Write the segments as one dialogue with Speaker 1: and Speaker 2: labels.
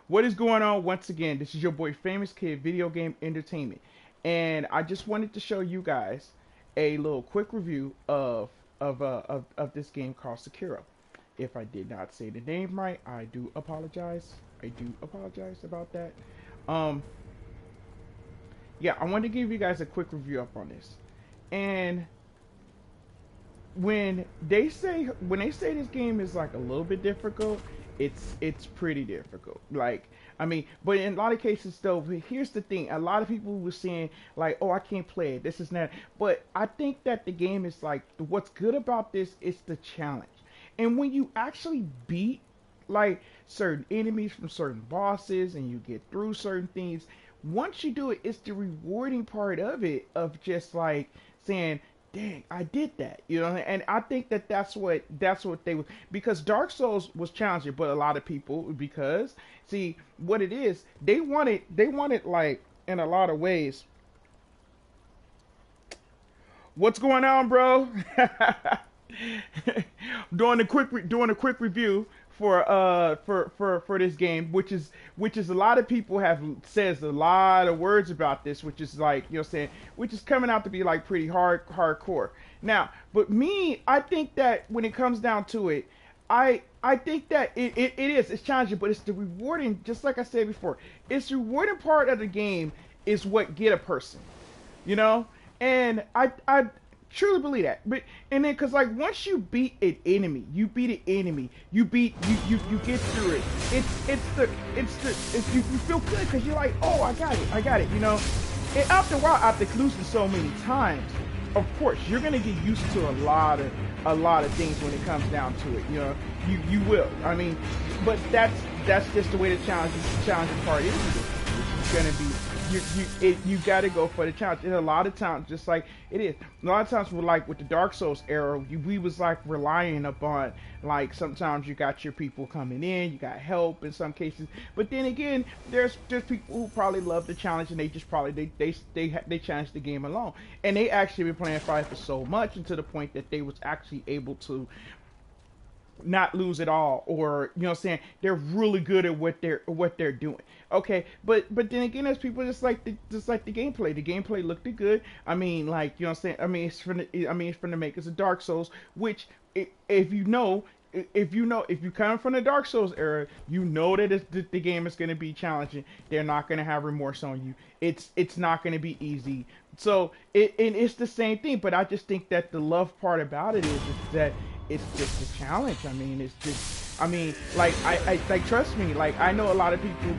Speaker 1: What is going on? Once again, this is your boy Famous Kid Video Game Entertainment, and I just wanted to show you guys a little quick review of this game called Sekiro. If I did not say the name right, I do apologize. I do apologize about that. Um, yeah, I wanted to give you guys a quick review up on this. And when they say this game is like a little bit difficult, it's pretty difficult. Like, I mean, but in a lot of cases though, here's the thing: a lot of people were saying like, "Oh, I can't play it. This is not." But I think that the game is like, what's good about this is the challenge, and when you actually beat like certain enemies from certain bosses and you get through certain things, once you do it, it's the rewarding part of it, of just like saying, dang, I did that, you know. And I think that that's what they, because Dark Souls was challenging, but a lot of people, because see what it is, they wanted like, in a lot of ways. What's going on, bro? Doing a quick review for this game, which is a lot of people have says a lot of words about this, which is like, you know what I'm saying, which is coming out to be like pretty hardcore. Now, but me, I think that when it comes down to it, I think that it's challenging, but it's the rewarding, just like I said before, it's the rewarding part of the game is what get a person, you know. And I truly believe that. But and then, cause like once you beat an enemy, you get through it. You feel good because you're like, oh, I got it, you know. And after a while, after losing so many times, of course you're gonna get used to a lot of things when it comes down to it. You know, you will. I mean, but that's just the way the challenging part is. It's gonna be, you got to go for the challenge. And a lot of times, just like it is, a lot of times, we're like with the Dark Souls era, we was like relying upon, like, sometimes you got your people coming in, you got help in some cases, but then again, there's people who probably love the challenge, and they just probably they challenge the game alone, and they actually been playing Fire for so much, and to the point that they was actually able to not lose at all, or, you know what I'm saying, they're really good at what they're doing. Okay, but then again, there's people just like the gameplay. The gameplay looked good. I mean, like, you know what I'm saying, I mean it's from the makers of Dark Souls, which, if you know, if you come from the Dark Souls era, you know that the game is going to be challenging. They're not going to have remorse on you. It's not going to be easy. So it's the same thing. But I just think that the love part about it is that it's just a challenge. I mean, it's just, I mean, like, I like, trust me, like, I know a lot of people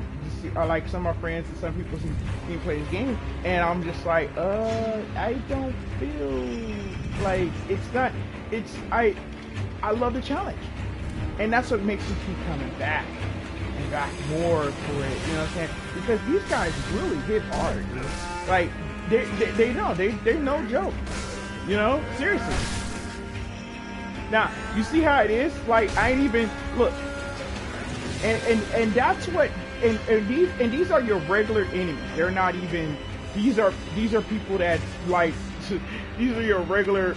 Speaker 1: are like, some of my friends and some people see me play this game, and I'm just like, I don't feel like it's not. I love the challenge, and that's what makes me keep coming back and back more for it. You know what I'm saying? Because these guys really hit hard, dude. Like, they're no joke. You know, seriously. Now, you see how it is? Like, I ain't even look, and that's what, and these are your regular enemies. They're not even, these are people that, like, these are your regular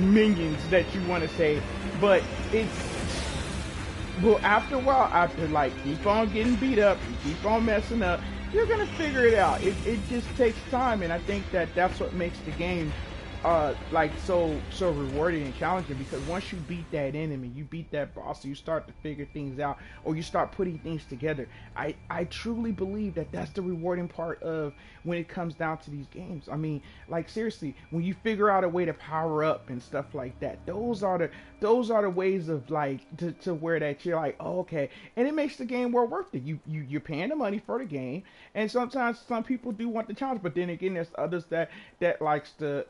Speaker 1: minions that you want to say. But it's, well, after a while, after, like, keep on getting beat up, you keep on messing up, you're gonna figure it out. It just takes time, and I think that that's what makes the game like, so rewarding and challenging, because once you beat that enemy, you beat that boss, you start to figure things out, or you start putting things together. I truly believe that that's the rewarding part of when it comes down to these games. I mean, like, seriously, when you figure out a way to power up and stuff like that, those are the ways of, like, to where that you're like, oh, okay, and it makes the game more worth it. You're paying the money for the game, and sometimes some people do want the challenge, but then again, there's others that likes a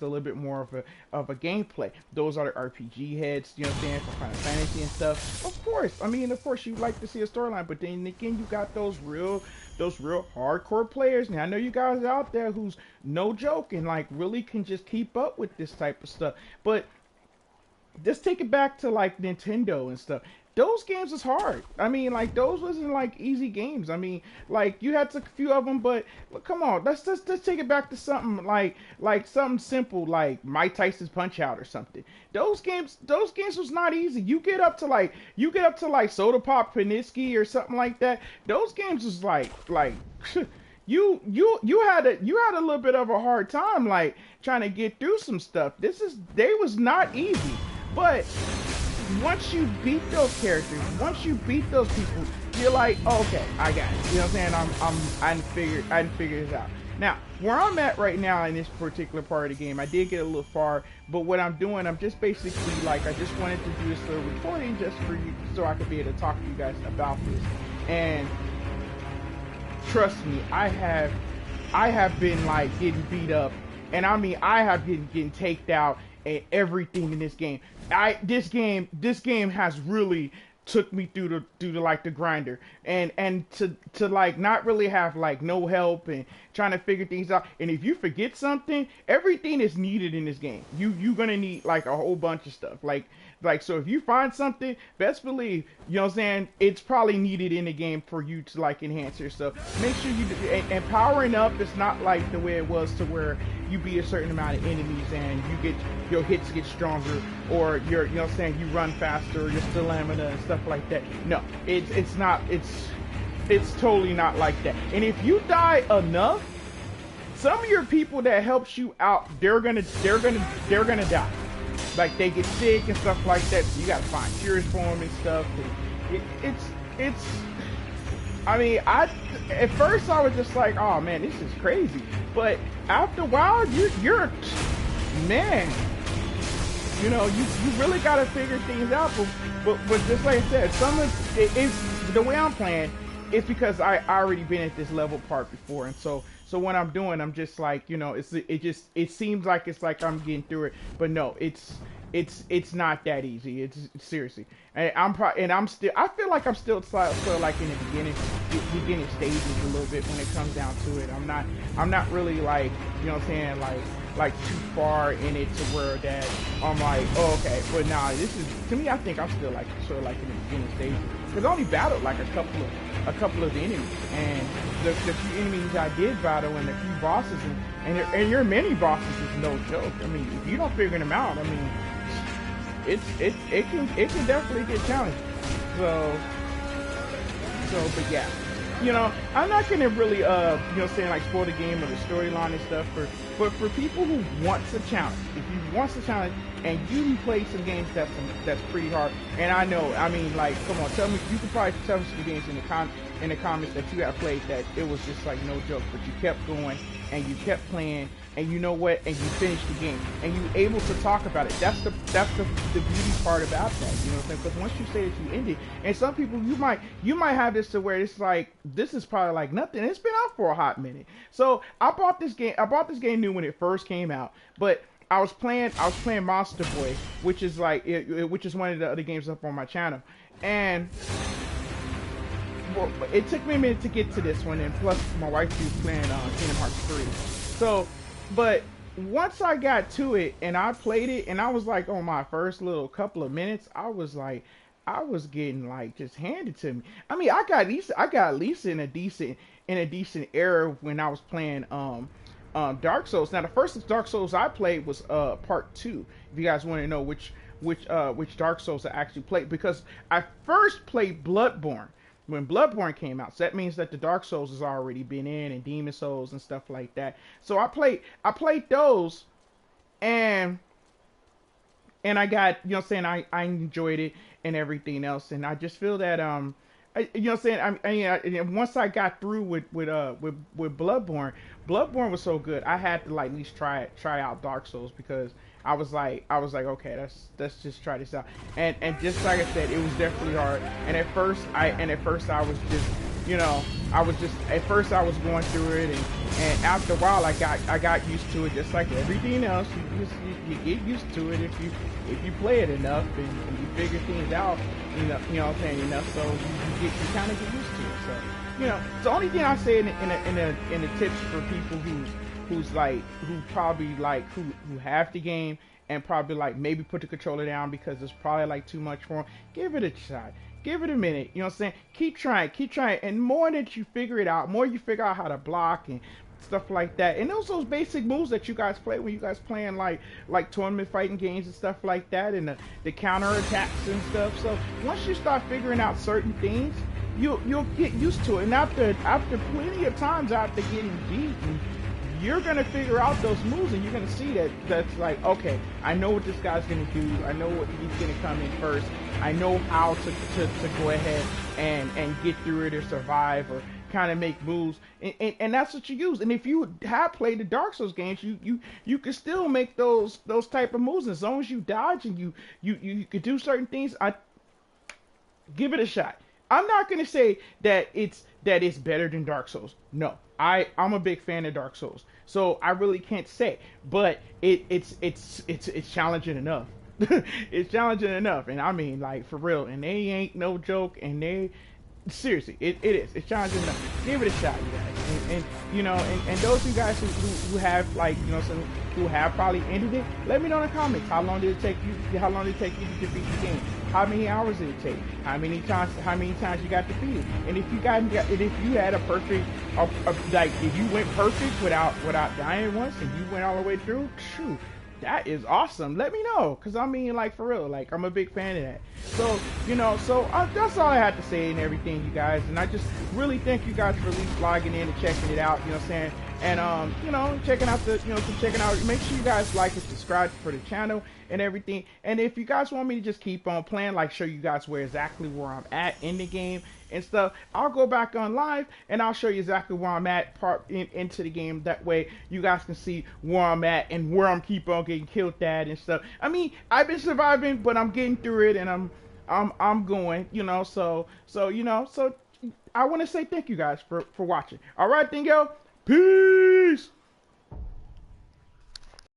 Speaker 1: little bit more of a gameplay. Those are the RPG heads, you know what I'm saying, for Final Fantasy and stuff. Of course, I mean, of course, you like to see a storyline, but then again, you got those real hardcore players. Now, I know you guys out there who's no joke and, like, really can just keep up with this type of stuff, but just take it back to, like, Nintendo and stuff. those games was hard. I mean, like those wasn't like easy games. I mean, like you had a few of them, but look, come on, let's take it back to something like something simple like Mike Tyson's Punch Out or something. Those games was not easy. You get up to like Soda Pop Panitsky or something like that. Those games was like you had a little bit of a hard time like trying to get through some stuff. They was not easy, but once you beat those characters, once you beat those people, you're like, oh, okay, I got it. You know what I'm saying? I didn't figure this out. Now, where I'm at right now in this particular part of the game, I did get a little far, but what I'm doing, I'm just basically like, I just wanted to do this little recording just for you, so I could be able to talk to you guys about this. And trust me, I have been like getting beat up, and I mean, I have been getting taked out and everything in this game. This game has really took me through the like the grinder, and to like not really have like no help and trying to figure things out. And if you forget something, everything is needed in this game. You're gonna need like a whole bunch of stuff. Like so if you find something, best believe, you know what I'm saying, it's probably needed in the game for you to like enhance yourself. Make sure you do, and powering up is not like the way it was to where you beat a certain amount of enemies and your hits get stronger, or you know what I'm saying, you run faster, or your stamina and stuff like that. No, it's not. It's totally not like that. And if you die enough, some of your people that helps you out, they're gonna die. Like they get sick and stuff like that. So you gotta find cures for them and stuff. And it's. I mean, at first I was just like, oh man, this is crazy. But after a while, you're man. You know, you really gotta figure things out. But just like I said, some of it's the way I'm playing. It's because I already been at this level part before, and so what I'm doing, I'm just like, you know, it seems like it's like I'm getting through it, but no, it's not that easy. It's seriously, and I feel like I'm still like in the beginning stages a little bit when it comes down to it. I'm not really like, you know what I'm saying, like too far in it to where that I'm like, oh okay, but nah, this is, to me, I think I'm still like sort of like in the beginning stages, because I only battled like a couple of enemies, and the few enemies I did battle and a few bosses, and your mini bosses is no joke. I mean, if you don't figure them out, I mean, it can definitely get challenging. So but yeah, you know, I'm not gonna really you know, saying like spoil the game or the storyline and stuff, but for people who wants a challenge, if you wants a challenge and you play some games that's pretty hard, and I know, I mean, like, come on, tell me, you could probably tell me some games in the comments that you have played that it was just like no joke, but you kept going and you kept playing, and you know what, and you finished the game, and you able to talk about it. That's the beauty part about that, you know what I'm saying? Because once you say that you ended, and some people, you might have this to where it's like, this is probably like nothing. It's been out for a hot minute. So I bought this game new when it first came out, but I was playing Monster Boy, which is like which is one of the other games up on my channel, and well, it took me a minute to get to this one, and plus my wife was playing Kingdom Hearts 3. So, but once I got to it and I played it, and I was like, on my first little couple of minutes, I was getting like just handed to me. I mean, I got at least in a decent era when I was playing Dark Souls. Now, the first Dark Souls I played was part 2. If you guys want to know which Dark Souls I actually played, because I first played Bloodborne when Bloodborne came out. So that means that the Dark Souls has already been in, and Demon Souls and stuff like that. So I played those, and I got, you know what I'm saying, I enjoyed it and everything else, and I just feel that you know what I'm saying, once I got through with Bloodborne was so good, I had to like at least try out Dark Souls, because I was like, okay, let's just try this out. And just like I said, it was definitely hard. And at first I was just, you know, at first I was going through it, and after a while I got used to it, just like everything else. You get used to it if you play it enough, and you figure things out, you know what I'm saying, enough, so you kind of get used to it. So, you know, the only thing I say in the tips for people who probably like who have the game and probably like maybe put the controller down because it's probably like too much for them. Give it a shot. Give it a minute. You know what I'm saying? Keep trying, and more that you figure it out, more you figure out how to block and stuff like that. And those basic moves that you guys play when you guys playing like tournament fighting games and stuff like that, and the counter attacks and stuff. So once you start figuring out certain things, you'll get used to it. And after plenty of times after getting beaten, you're gonna figure out those moves, and you're gonna see that's like, okay, I know what this guy's gonna do. I know what he's gonna come in first. I know how to go ahead and get through it or survive or kind of make moves, and that's what you use. And if you have played the Dark Souls games, you can still make those type of moves as long as you dodge and you could do certain things. I give it a shot. I'm not gonna say that it's better than Dark Souls. No, I'm a big fan of Dark Souls, so I really can't say. But it's challenging enough. It's challenging enough, and I mean like for real. And they ain't no joke. And they seriously, it is. It's challenging enough. Give it a shot, you guys. And you know, and those of you guys who have like some who have probably ended it, let me know in the comments. How long did it take you? How long did it take you to defeat the game? How many hours did it take? How many times you got defeated? And if you had a perfect, like if you went perfect without dying once, and you went all the way through, phew, that is awesome. Let me know, cause I mean, like for real, like I'm a big fan of that. So that's all I had to say and everything, you guys. And I just really thank you guys for at least logging in and checking it out. You know what I'm saying? And checking out checking out. Make sure you guys like and subscribe for the channel and everything. And if you guys want me to just keep on playing, like show you guys exactly where I'm at in the game and stuff, I'll go back on live and I'll show you exactly where I'm at into the game. That way you guys can see where I'm at and where I'm keep on getting killed at and stuff. I mean, I've been surviving, but I'm getting through it, and I'm going, so I want to say thank you guys for watching. All right, then, yo, peace.